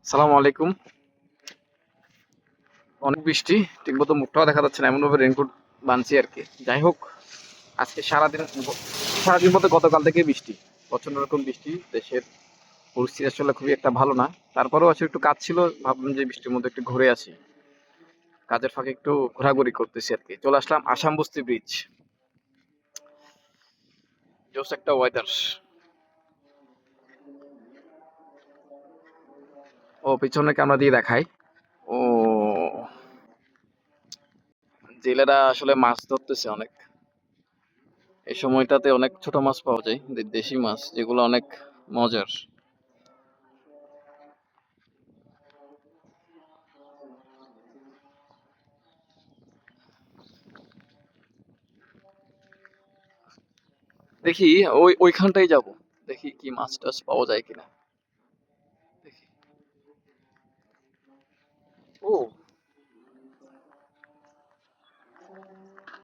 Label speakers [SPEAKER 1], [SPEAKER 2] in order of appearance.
[SPEAKER 1] সালাম আলাইকুম। অনেক বৃষ্টি, ঠিকমতো মুখটাও দেখা যাচ্ছে না, এমনভাবে রেইনকোট বানছি আর কি। যাই হোক, আজকে সারাদিন বলতে গতকাল থেকে বৃষ্টি, প্রচন্ড রকম বৃষ্টি। দেশের পরিস্থিতি আসলে খুবই একটা ভালো না। তারপরেও আসলে একটু কাজ ছিল, ভাবলাম যে বৃষ্টির মধ্যে একটু ঘুরে আসি। কাজের ফাঁকে একটু ঘোরাঘুরি করতেছি আর কি। চলে আসলাম আসাম বস্তি ব্রিজ। জোস একটা ওয়েদার। ও পিছনে ক্যামেরা দিয়ে দেখাই। ও, জেলেরা আসলে মাছ ধরতেছে অনেক। এই সময়টাতে অনেক ছোট মাছ পাওয়া যায়, দেশি মাছ, যেগুলো অনেক মজার। দেখি ওইখানটাই যাব। দেখি কি মাছ টাছ পাওয়া যায় কিনা। দেখি। ও,